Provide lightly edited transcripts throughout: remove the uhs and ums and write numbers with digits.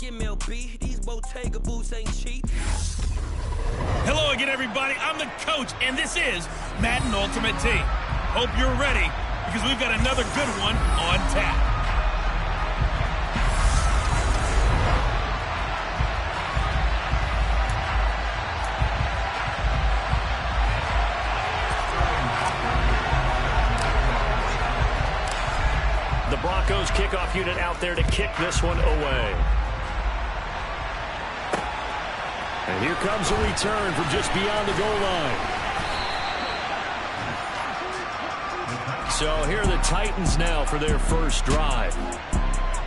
MLB. These Bottega boots ain't cheap. Hello again, everybody. I'm the coach, and this is Madden Ultimate Team. Hope you're ready, because we've got another good one on tap. The Broncos kickoff unit out there to kick this one away. And here comes a return from just beyond the goal line. So here are the Titans now for their first drive.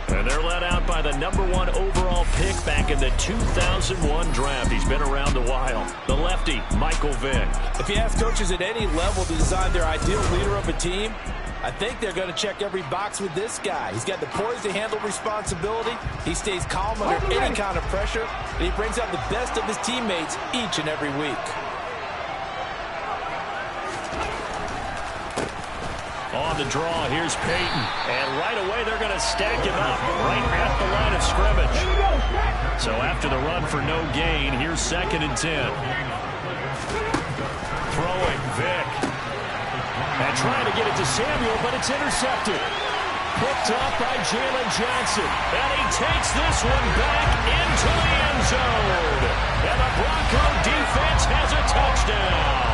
And they're led out by the #1 overall pick back in the 2001 draft. He's been around a while. The lefty, Michael Vick. If you ask coaches at any level to design their ideal leader of a team, I think they're going to check every box with this guy. He's got the poise to handle responsibility. He stays calm under any kind of pressure, and he brings out the best of his teammates each and every week. On the draw, here's Peyton. And right away, they're going to stack him up right at the line of scrimmage. So after the run for no gain, here's 2nd and 10. Throwing, Vick. And trying to get it to Samuel, but it's intercepted. Picked up by Jalen Johnson. And he takes this one back into the end zone. And the Bronco defense has a touchdown.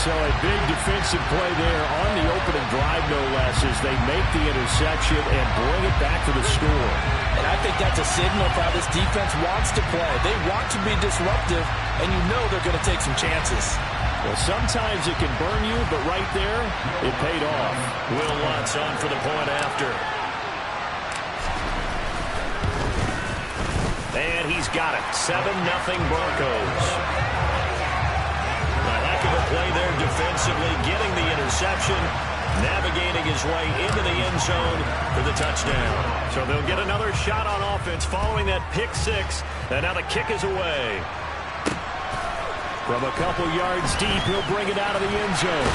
So a big defensive play there on the opening drive, no less, as they make the interception and bring it back for the score. And I think that's a signal for how this defense wants to play. They want to be disruptive, and you know they're going to take some chances. Well, sometimes it can burn you, but right there, it paid off. Will Lutz on for the point after. And he's got it. 7-0 Broncos. A heck of a play there defensively, getting the interception, navigating his way into the end zone for the touchdown. So they'll get another shot on offense following that pick six, and now the kick is away. From a couple yards deep, he'll bring it out of the end zone.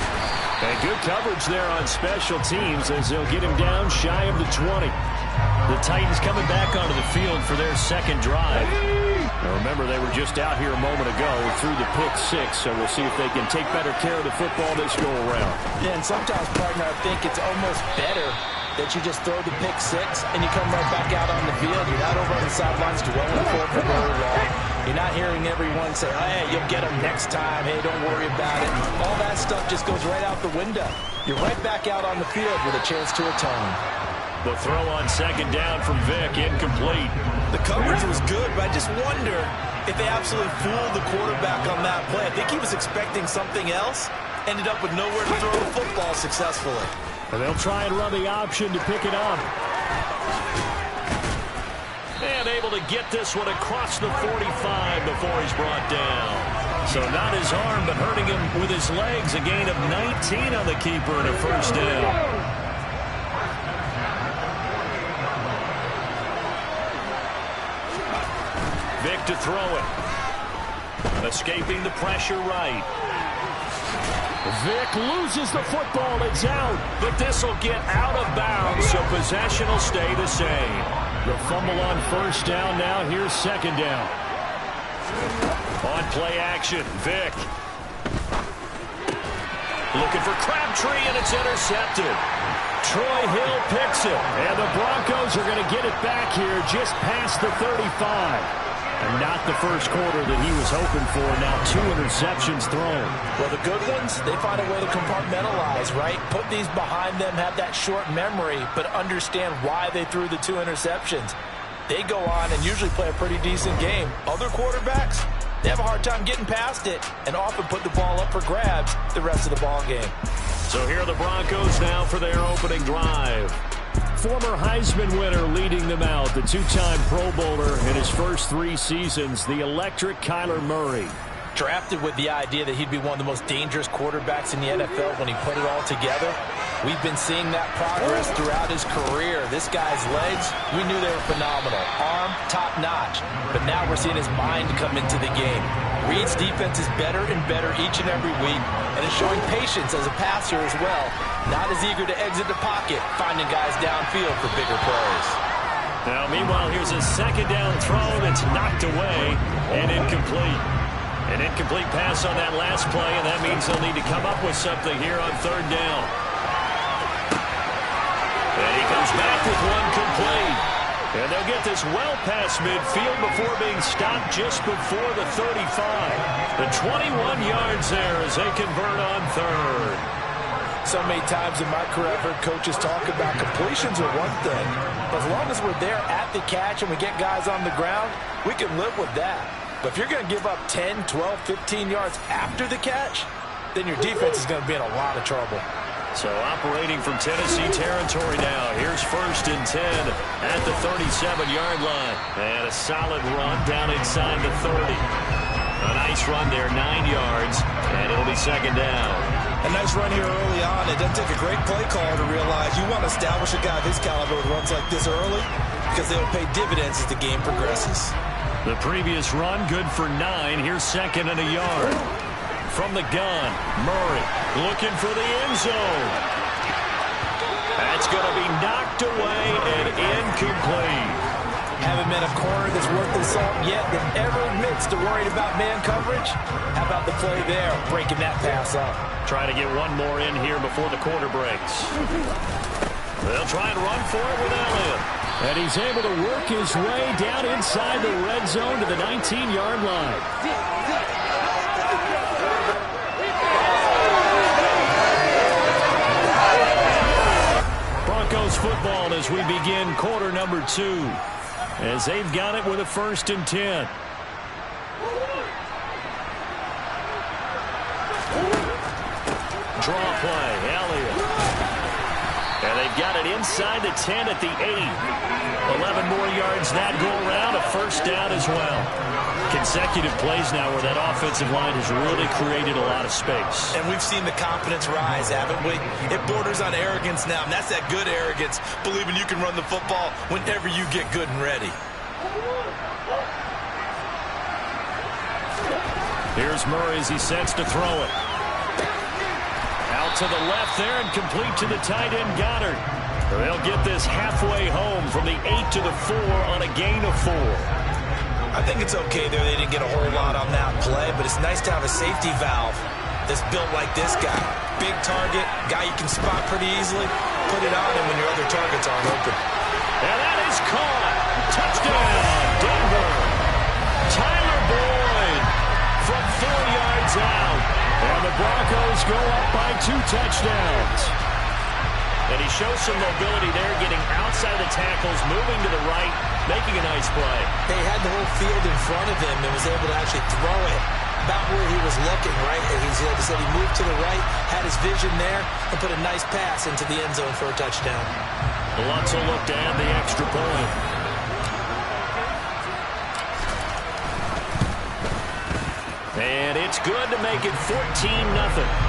And good coverage there on special teams as they'll get him down shy of the 20. The Titans coming back onto the field for their second drive. Now remember, they were just out here a moment ago through the pick six, so we'll see if they can take better care of the football this go around. Yeah, and sometimes, partner, I think it's almost better that you just throw the pick six and you come right back out on the field. You're not over on the sidelines dwelling for very long. You're not hearing everyone say, hey, you'll get them next time. Hey, don't worry about it. All that stuff just goes right out the window. You're right back out on the field with a chance to atone. The throw on 2nd down from Vick, incomplete. The coverage was good, but I just wonder if they absolutely fooled the quarterback on that play. I think he was expecting something else, ended up with nowhere to throw the football successfully. And they'll try and run the option to pick it up. And able to get this one across the 45 before he's brought down. So not his arm, but hurting him with his legs. A gain of 19 on the keeper and a first down. Vick to throw it. Escaping the pressure right. Vick loses the football. It's out. But this will get out of bounds, so possession will stay the same. The fumble on 1st down now. Here's 2nd down. On play action, Vick. Looking for Crabtree, and it's intercepted. Troy Hill picks it. And the Broncos are going to get it back here just past the 35. And not the first quarter that he was hoping for. Now 2 interceptions thrown. Well, the good ones, they find a way to compartmentalize, right? Put these behind them, have that short memory, but understand why they threw the 2 interceptions. They go on and usually play a pretty decent game. Other quarterbacks, they have a hard time getting past it and often put the ball up for grabs the rest of the ball game. So here are the Broncos now for their opening drive. Former Heisman winner leading them out, the 2-time Pro Bowler in his first 3 seasons, the electric Kyler Murray. Drafted with the idea that he'd be one of the most dangerous quarterbacks in the NFL when he put it all together. We've been seeing that progress throughout his career. This guy's legs, we knew they were phenomenal. Arm, top-notch. But now we're seeing his mind come into the game. Reed's defense is better and better each and every week, and is showing patience as a passer as well. Not as eager to exit the pocket, finding guys downfield for bigger plays. Now, meanwhile, here's a second down throw that's knocked away and incomplete. An incomplete pass on that last play, and that means they'll need to come up with something here on third down. And he comes back with one complete. And they'll get this well past midfield before being stopped just before the 35. The 21 yards there as they convert on third. So many times in my career, I've heard coaches talk about completions are one thing. But as long as we're there at the catch and we get guys on the ground, we can live with that. But if you're going to give up 10, 12, 15 yards after the catch, then your defense is going to be in a lot of trouble. So operating from Tennessee territory now. Here's 1st and 10 at the 37-yard line. And a solid run down inside the 30. A nice run there, 9 yards, and it'll be second down. A nice run here early on. It doesn't take a great play caller to realize you want to establish a guy of his caliber with runs like this early because they'll pay dividends as the game progresses. The previous run, good for 9. Here's 2nd and a yard. From the gun, Murray looking for the end zone. That's going to be knocked away and incomplete. Haven't met a corner that's worth the salt yet that ever admits to worrying about man coverage. How about the play there, breaking that pass up? Try to get one more in here before the quarter breaks. They'll try and run for it with Elliott. And he's able to work his way down inside the red zone to the 19-yard line. Broncos football as we begin quarter number 2. As they've got it with a 1st and 10. Draw play, Elliott. And they've got it inside the 10 at the 8. 11 more yards that go around, a 1st down as well. Consecutive plays now where that offensive line has really created a lot of space. And we've seen the confidence rise, haven't we? It borders on arrogance now, and that's that good arrogance, believing you can run the football whenever you get good and ready. Here's Murray as he sets to throw it. Out to the left there and complete to the tight end Goddard. They'll get this halfway home from the 8 to the 4 on a gain of 4. I think it's okay there. They didn't get a whole lot on that play, but it's nice to have a safety valve that's built like this guy. Big target, guy you can spot pretty easily. Put it on him when your other targets aren't open. And that is caught. Touchdown, Denver. Tyler Boyd from 4 yards out. And the Broncos go up by 2 touchdowns. And he shows some mobility there, getting outside the tackles, moving to the right, making a nice play. They had the whole field in front of him and was able to actually throw it about where he was looking, right? And he said he moved to the right, had his vision there, and put a nice pass into the end zone for a touchdown. Lutz will look to add the extra point. And it's good to make it 14-0.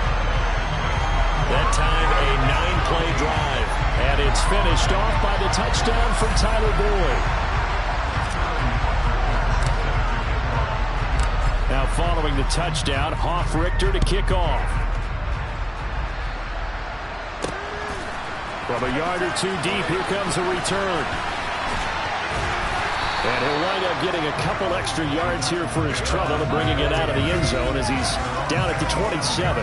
That time a 9-play drive. And it's finished off by the touchdown from Tyler Boyd. Now following the touchdown, Hoff-Richter to kick off. From a yard or 2 deep, here comes a return. And he'll wind up getting a couple extra yards here for his trouble to bringing it out of the end zone as he's down at the 27.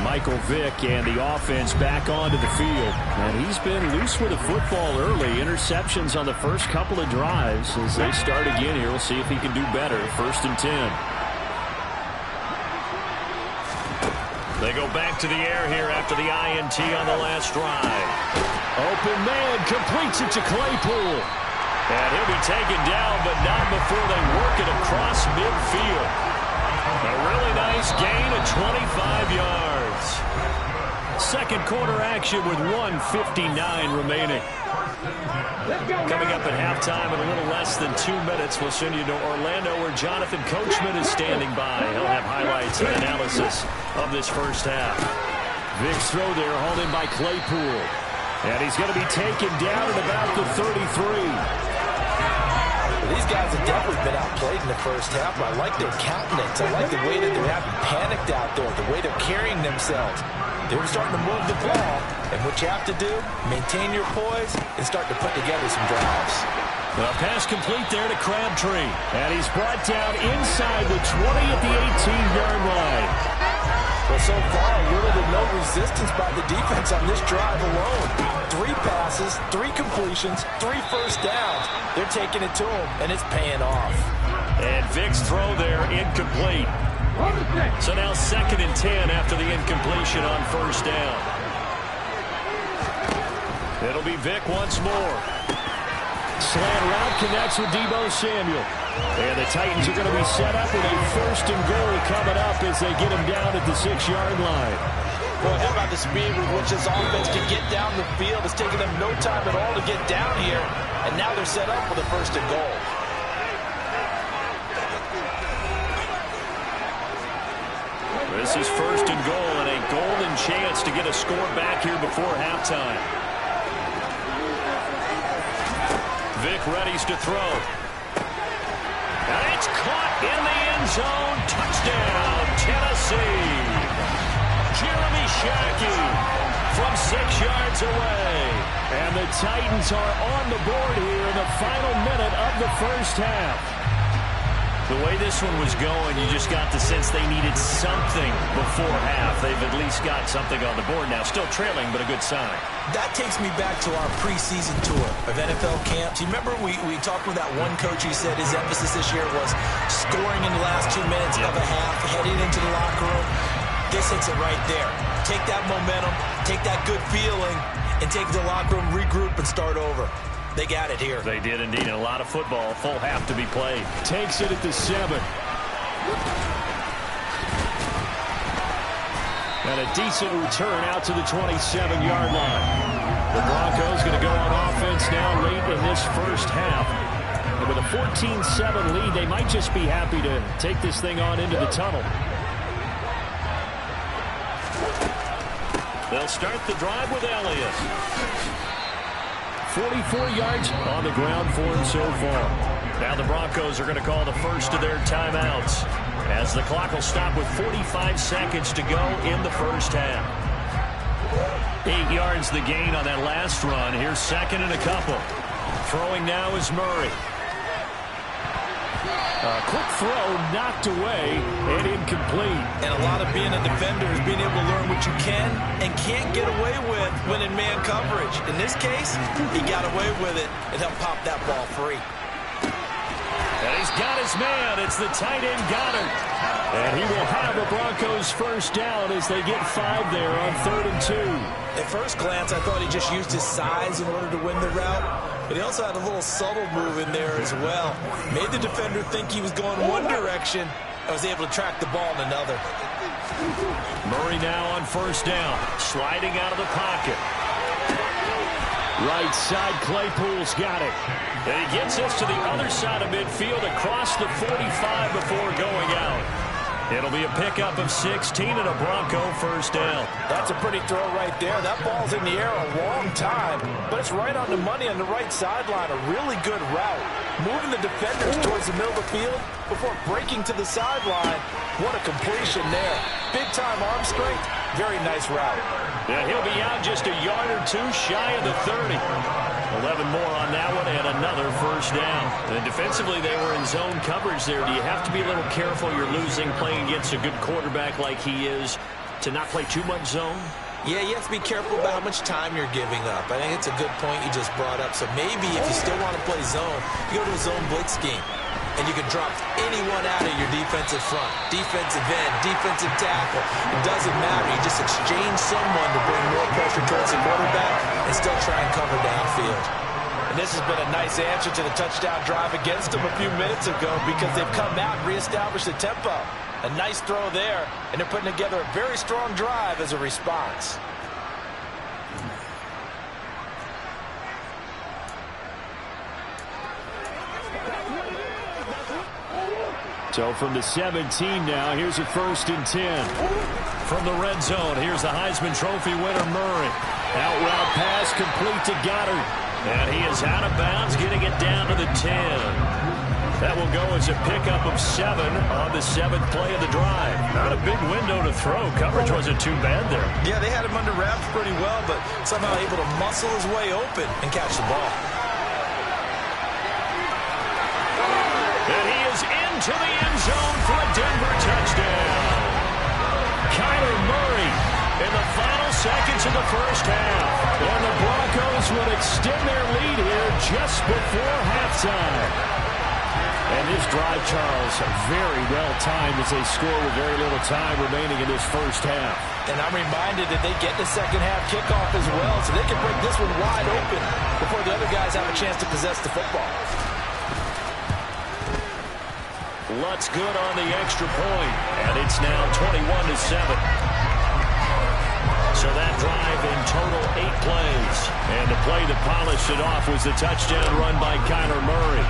Michael Vick and the offense back onto the field. And he's been loose with the football early. Interceptions on the first couple of drives. As they start again here, we'll see if he can do better. 1st and 10. They go back to the air here after the INT on the last drive. Open man completes it to Claypool. And he'll be taken down, but not before they work it across midfield. A really nice gain of 25 yards. Second quarter action with 1:59 remaining. Coming up at halftime in a little less than 2 minutes, we'll send you to Orlando where Jonathan Coachman is standing by. He'll have highlights and analysis of this first half. Vick's throw there hauled in by Claypool. And he's going to be taken down at about the 33. These guys have definitely been outplayed in the first half, but I like their countenance. I like the way that they're having panicked out there, the way they're carrying themselves. They were starting to move the ball, And what you have to do, maintain your poise and start to put together some drives. The pass complete there to Crabtree. And he's brought down inside the 20 at the 18-yard line. Well, so far, little to no resistance by the defense on this drive alone. 3 passes, 3 completions, 3 first downs. They're taking it to him, and it's paying off. And Vic's throw there incomplete. So now 2nd and 10 after the incompletion on first down. It'll be Vic once more. Slant route connects with Deebo Samuel. And the Titans are going to be set up with a 1st and goal coming up as they get him down at the 6-yard line. Well, how about the speed with which this offense can get down the field? It's taken them no time at all to get down here. And now they're set up with a 1st and goal. This is 1st and goal and a golden chance to get a score back here before halftime. Vic readies to throw. And it's caught in the end zone. Touchdown, Tennessee. Jeremy Shackey from 6 yards away. And the Titans are on the board here in the final minute of the first half. The way this one was going, you just got the sense they needed something before half. They've at least got something on the board now. Still trailing, but a good sign. That takes me back to our preseason tour of NFL camps. You remember we talked with that one coach who said his emphasis this year was scoring in the last 2 minutes of a half, heading into the locker room. This hits it right there. Take that momentum, take that good feeling, and take the locker room, regroup, and start over. They got it here. They did indeed. A lot of football, full half to be played. Takes it at the 7. And a decent return out to the 27-yard line. The Broncos going to go on offense now late in this first half. And with a 14-7 lead, they might just be happy to take this thing on into the tunnel. They'll start the drive with Elliott. 44 yards on the ground for him so far. Now the Broncos are going to call the first of their timeouts as the clock will stop with 45 seconds to go in the first half. 8 yards the gain on that last run. Here's 2nd and a couple. Throwing now is Murray. A quick throw knocked away and incomplete. And a lot of being a defender is being able to learn what you can and can't get away with when in man coverage. In this case, he got away with it and helped pop that ball free. And he's got his man. It's the tight end Goddard. And he will have a Broncos first down as they get 5 there on 3rd and 2. At first glance, I thought he just used his size in order to win the route. But he also had a little subtle move in there as well. Made the defender think he was going one direction. I was able to track the ball in another. Murray now on first down. Sliding out of the pocket. Right side, Claypool's got it. And he gets us to the other side of midfield across the 45 before going out. It'll be a pickup of 16 and a Bronco first down. That's a pretty throw right there. That ball's in the air a long time, but it's right on the money on the right sideline. A really good route. Moving the defenders towards the middle of the field before breaking to the sideline. What a completion there. Big-time arm strength. Very nice route. Yeah, he'll be out just a yard or two shy of the 30. 11 more on that one and another first down. And defensively, they were in zone coverage there. Do you have to be a little careful? You're losing playing against a good quarterback like he is to not play too much zone? Yeah, you have to be careful about how much time you're giving up. I think it's a good point you just brought up. So maybe if you still want to play zone, you go to a zone blitz scheme. And you can drop anyone out of your defensive front, defensive end, defensive tackle. It doesn't matter. You just exchange someone to bring more pressure towards the quarterback and still try and cover downfield. And this has been a nice answer to the touchdown drive against them a few minutes ago because they've come out and reestablished the tempo. A nice throw there, and they're putting together a very strong drive as a response. So from the 17 now, here's a 1st and 10. From the red zone, here's the Heisman Trophy winner, Murray. Out route pass complete to Goddard. And he is out of bounds, getting it down to the 10. That will go as a pickup of 7 on the 7th play of the drive. Not a big window to throw. Coverage wasn't too bad there. Yeah, they had him under wraps pretty well, but somehow able to muscle his way open and catch the ball. And he is into the end zone for a Denver touchdown. Kyler Murray in the final seconds of the first half. And the Broncos would extend their lead here just before halftime. And this drive, Charles, very well timed as they score with very little time remaining in this first half. And I'm reminded that they get the second half kickoff as well, so they can break this one wide open before the other guys have a chance to possess the football. Lutt's good on the extra point, and it's now 21-7. So that drive in total 8 plays. And the play that polished it off was the touchdown run by Kyler Murray.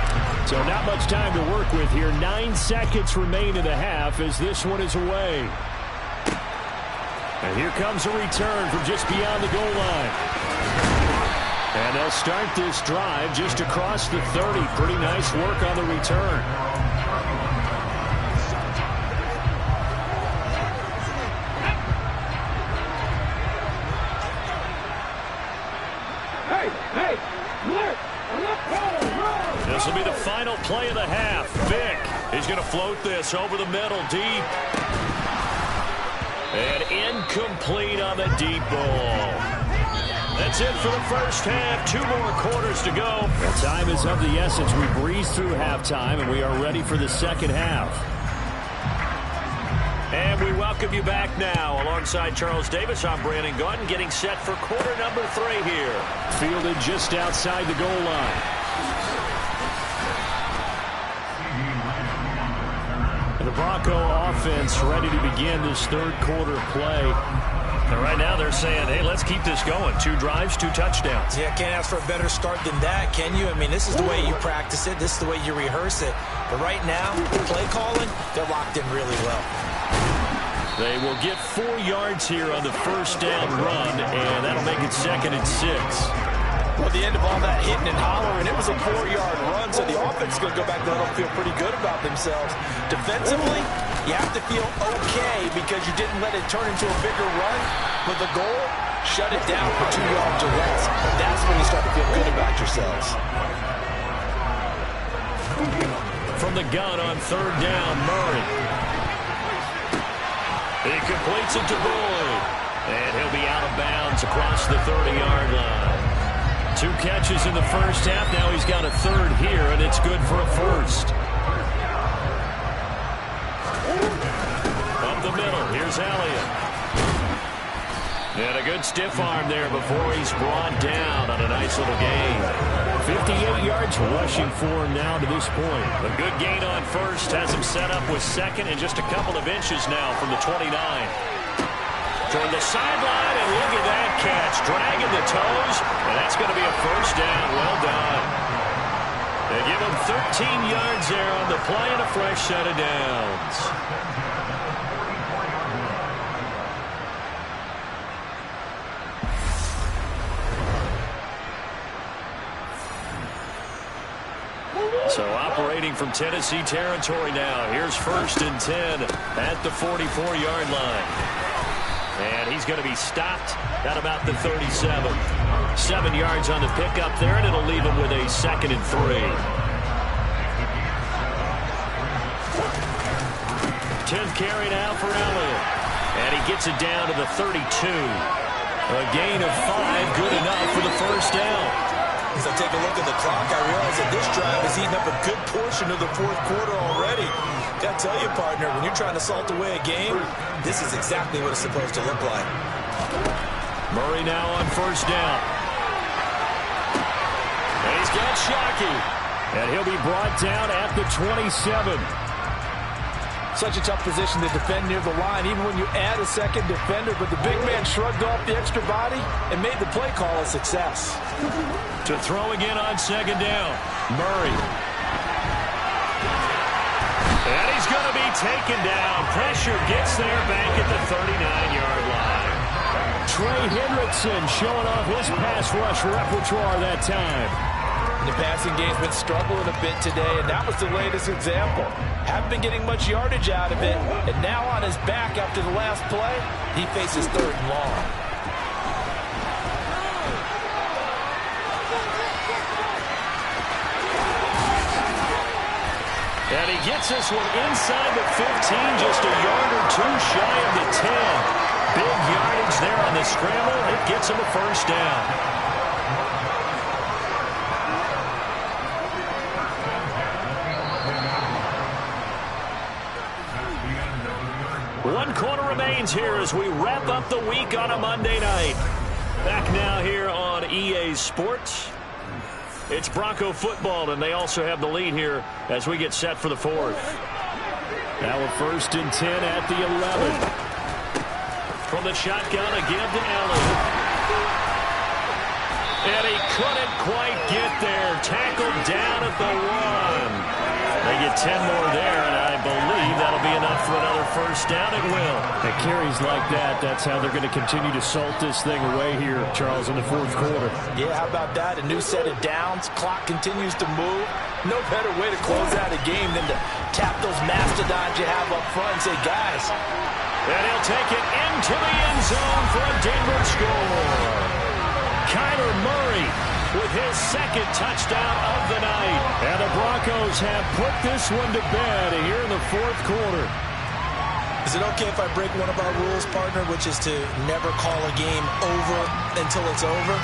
So not much time to work with here. 9 seconds remain in the half as this one is away. And here comes a return from just beyond the goal line. And they'll start this drive just across the 30. Pretty nice work on the return. This will be the final play of the half. Vick is going to float this over the middle deep. And incomplete on the deep ball. That's it for the first half. 2 more quarters to go. Well, time is of the essence. We breezed through halftime, and we are ready for the second half. And we welcome you back now. Alongside Charles Davis, I'm Brandon Gaudin, getting set for quarter number 3 here. Fielded just outside the goal line. And the Bronco offense ready to begin this third quarter play. And right now they're saying, hey, let's keep this going. 2 drives, 2 touchdowns. Yeah, can't ask for a better start than that, can you? I mean, this is the way you practice it. This is the way you rehearse it. But right now, play calling, they're locked in really well. They will get 4 yards here on the first down run, and that'll make it 2nd and 6. Well, at the end of all that hitting and hollering, it was a 4-yard run, so the offense is going to go back there and feel pretty good about themselves. Defensively, you have to feel okay because you didn't let it turn into a bigger run. With the goal, shut it down for 2 yards or less. That's when you start to feel good about yourselves. From the gun on 3rd down, Murray. He completes it to Boyd. And he'll be out of bounds across the 30-yard line. 2 catches in the first half. Now he's got a 3rd here, and it's good for a 1st. Up the middle, here's Elliott. And a good stiff arm there before he's brought down on a nice little gain. 58 yards rushing for him now to this point. A good gain on 1st has him set up with 2nd and just a couple of inches now from the 29. Toward the sideline, and look at that catch. Dragging the toes, and that's going to be a 1st down. Well done. They give him 13 yards there on the play and a fresh set of downs. So operating from Tennessee territory now. Here's 1st and 10 at the 44-yard line. And he's going to be stopped at about the 37. 7 yards on the pickup there, and it'll leave him with a 2nd and 3. 10th carry now for Elliott. And he gets it down to the 32. A gain of 5, good enough for the 1st down. As I take a look at the clock, I realize that this drive has eaten up a good portion of the 4th quarter already. Got to tell you, partner, when you're trying to salt away a game, this is exactly what it's supposed to look like. Murray now on 1st down. And he's got Shockey. And he'll be brought down at the 27. Such a tough position to defend near the line, even when you add a 2nd defender. But the big man shrugged off the extra body and made the play call a success. To throw again on 2nd down. Murray. And he's going to be taken down. Pressure gets there back at the 39-yard line. Trey Hendrickson showing off his pass rush repertoire that time. The passing game's been struggling a bit today, and that was the latest example. Haven't been getting much yardage out of it, and now on his back after the last play, he faces 3rd and long. And he gets this one inside the 15, just a yard or 2 shy of the 10. Big yardage there on the scramble. It gets him a 1st down. One quarter remains here as we wrap up the week on a Monday night. Back now here on EA Sports. It's Bronco football, and they also have the lead here as we get set for the 4th. Now a 1st and 10 at the 11. From the shotgun, a give to Elliott. And he couldn't quite get there. Tackled down at the 1. They get 10 more there, and I believe that'll be enough for another 1st down. It will. At carries like that, that's how they're going to continue to salt this thing away here, Charles, in the 4th quarter. Yeah, how about that? A new set of downs. Clock continues to move. No better way to close out a game than to tap those mastodons you have up front and say, guys. And he'll take it into the end zone for a Denver score. Kyler Murray with his 2nd touchdown of the night. And the Broncos have put this one to bed here in the 4th quarter. Is it okay if I break one of our rules, partner, which is to never call a game over until it's over?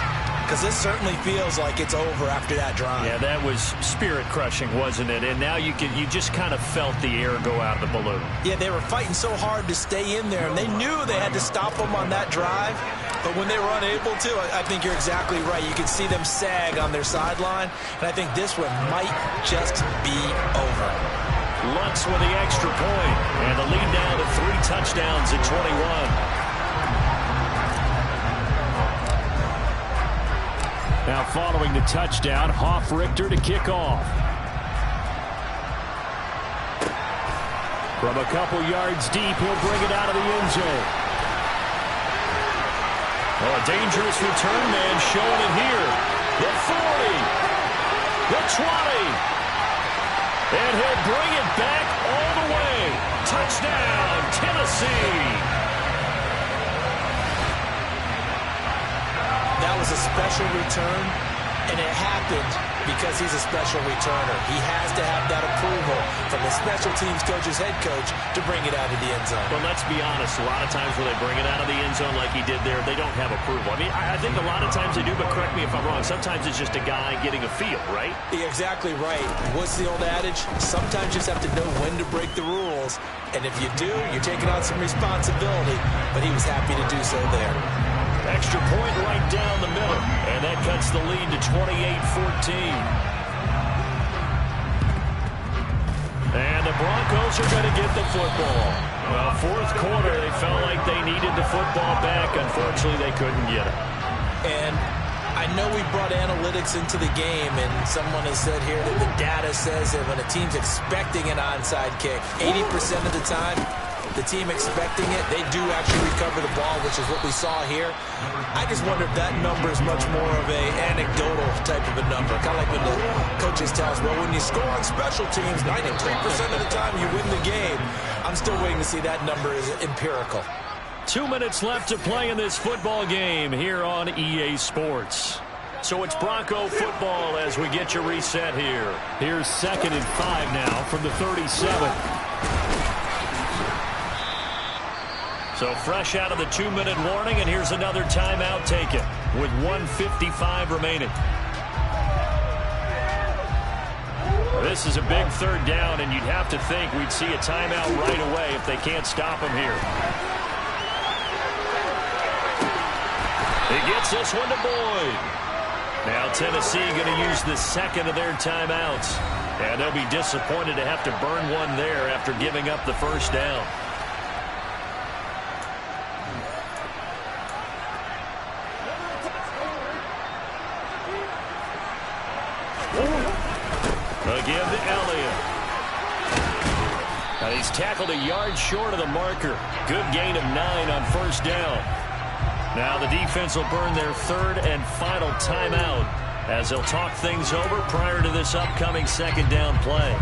Because this certainly feels like it's over after that drive. Yeah, that was spirit-crushing, wasn't it? And now you just kind of felt the air go out of the balloon. Yeah, they were fighting so hard to stay in there, and they knew they had to stop them on that drive. But when they were unable to, I think you're exactly right. You could see them sag on their sideline, and I think this one might just be over. Lutz with the extra point, and the lead now to 3 touchdowns at 21. Now following the touchdown, Hoff-Richter to kick off. From a couple yards deep, he'll bring it out of the end zone. Oh, a dangerous return man showing it here. The 40. The 20. And he'll bring it back all the way. Touchdown, Tennessee. That was a special return, and it happened because he's a special returner. He has to have that approval from the special teams coach's head coach to bring it out of the end zone. Well, let's be honest. A lot of times when they bring it out of the end zone like he did there, they don't have approval. I mean, I think a lot of times they do, but correct me if I'm wrong. Sometimes it's just a guy getting a feel, right? Yeah, exactly right. What's the old adage? Sometimes you just have to know when to break the rules. And if you do, you're taking on some responsibility. But he was happy to do so there. Extra point right down the middle. And that cuts the lead to 28-14. And the Broncos are going to get the football. Well, 4th quarter, they felt like they needed the football back. Unfortunately, they couldn't get it. And I know we brought analytics into the game, and someone has said here that the data says that when a team's expecting an onside kick, 80% of the time, the team expecting it, they do actually recover the ball, which is what we saw here. I just wonder if that number is much more of a anecdotal type of a number. Kind of like when the coaches tell us, well, when you score on special teams, 93% of the time you win the game. I'm still waiting to see that number is empirical. 2 minutes left to play in this football game here on EA Sports. So it's Bronco football as we get you reset here. Here's 2nd and 5 now from the 37. So fresh out of the 2-minute warning, and here's another timeout taken with 1:55 remaining. This is a big 3rd down, and you'd have to think we'd see a timeout right away if they can't stop him here. He gets this one to Boyd. Now Tennessee going to use the 2nd of their timeouts, and they'll be disappointed to have to burn one there after giving up the 1st down. Again to Elliott. And he's tackled a yard short of the marker. Good gain of 9 on 1st down. Now the defense will burn their third and final timeout as they'll talk things over prior to this upcoming second down play.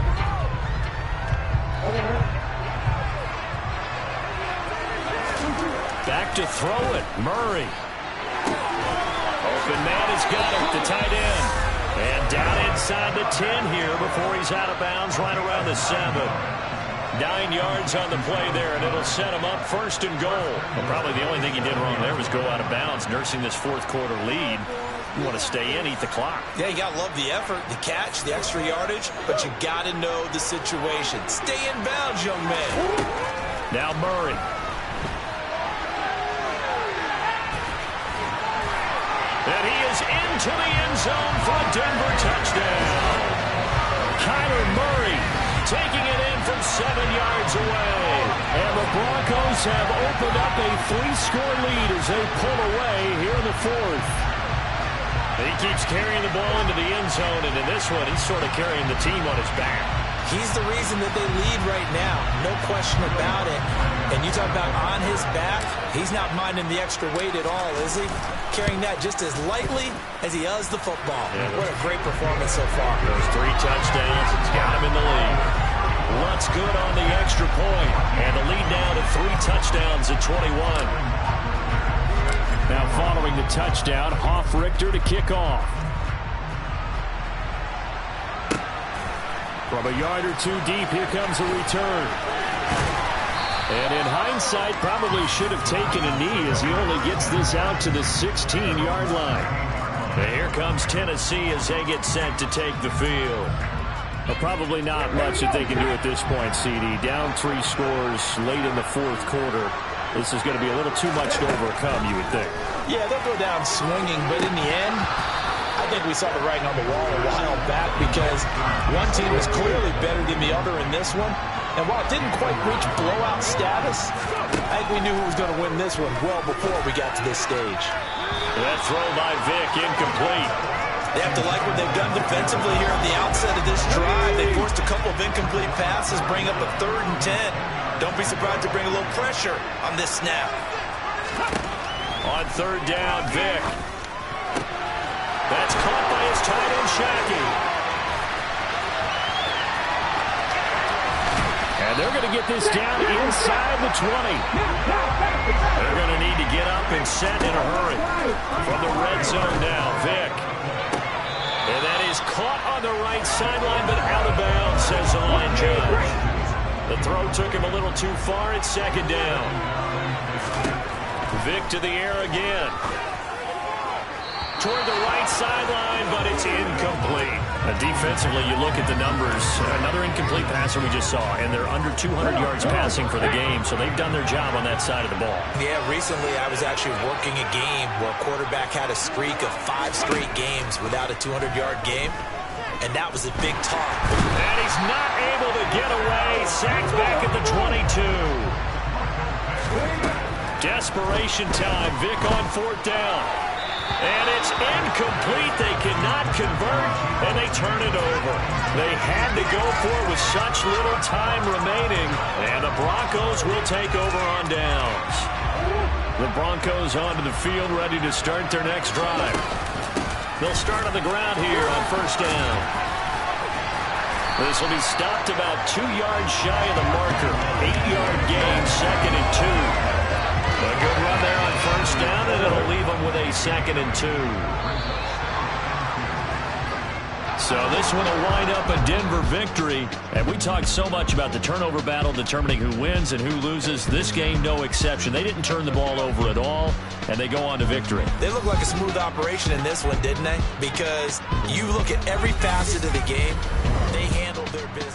Back to throw it. Murray. Open man has got it. The tight end. And down inside the 10 here before he's out of bounds right around the 7. 9 yards on the play there, and it'll set him up first and goal. Well, probably the only thing he did wrong there was go out of bounds, nursing this fourth quarter lead. You want to stay in, eat the clock. Yeah, you got to love the effort, the catch, the extra yardage, but you got to know the situation. Stay in bounds, young man. Now Murray. And he is into the end zone for a Denver touchdown. Kyler Murray taking it in from 7 yards away. And the Broncos have opened up a 3-score lead as they pull away here in the fourth. He keeps carrying the ball into the end zone, and in this one, he's sort of carrying the team on his back. He's the reason that they lead right now. No question about it. And you talk about on his back, he's not minding the extra weight at all, is he? Carrying that just as lightly as he does the football. Yeah. What a great performance so far. Those 3 touchdowns, it's got him in the lead. What's good on the extra point, and the lead now to 3 touchdowns at 21. Now following the touchdown, Hoff-Richter to kick off. From a yard or 2 deep, here comes a return. And in hindsight, probably should have taken a knee as he only gets this out to the 16-yard line. And here comes Tennessee as they get set to take the field. Well, probably not much that they can do at this point, CD. Down 3 scores late in the fourth quarter. This is going to be a little too much to overcome, you would think. Yeah, they'll go down swinging, but in the end, I think we saw the writing on the wall a while back because one team was clearly better than the other in this one. And while it didn't quite reach blowout status, I think we knew who was going to win this one well before we got to this stage. That throw by Vick, incomplete. They have to like what they've done defensively here at the outset of this drive. They forced a couple of incomplete passes, bring up a 3rd and 10. Don't be surprised to bring a little pressure on this snap. On 3rd down, Vick. That's caught by his tight end, Shackey. And they're going to get this down inside the 20. They're going to need to get up and set in a hurry. From the red zone now, Vick. And that is caught on the right sideline, but out of bounds, says the line judge. The throw took him a little too far. It's 2nd down. Vick to the air again. Toward the right sideline, but it's incomplete. Defensively, you look at the numbers. Another incomplete passer we just saw, and they're under 200 yards passing for the game, so they've done their job on that side of the ball. Yeah, recently I was actually working a game where a quarterback had a streak of 5 straight games without a 200-yard game, and that was a big talk. And he's not able to get away. Sacked back at the 22. Desperation time. Vick on 4th down. And it's incomplete. They cannot convert, and they turn it over. They had to go for it with such little time remaining, and the Broncos will take over on downs. The Broncos onto the field, ready to start their next drive. They'll start on the ground here on 1st down. This will be stopped about 2 yards shy of the marker. 8-yard gain, 2nd and 2. A good run there on 1st down, and it'll leave them with a 2nd and 2. So this one will wind up a Denver victory. And we talked so much about the turnover battle determining who wins and who loses. This game, no exception. They didn't turn the ball over at all, and they go on to victory. They look like a smooth operation in this one, didn't they? Because you look at every facet of the game, they handled their business.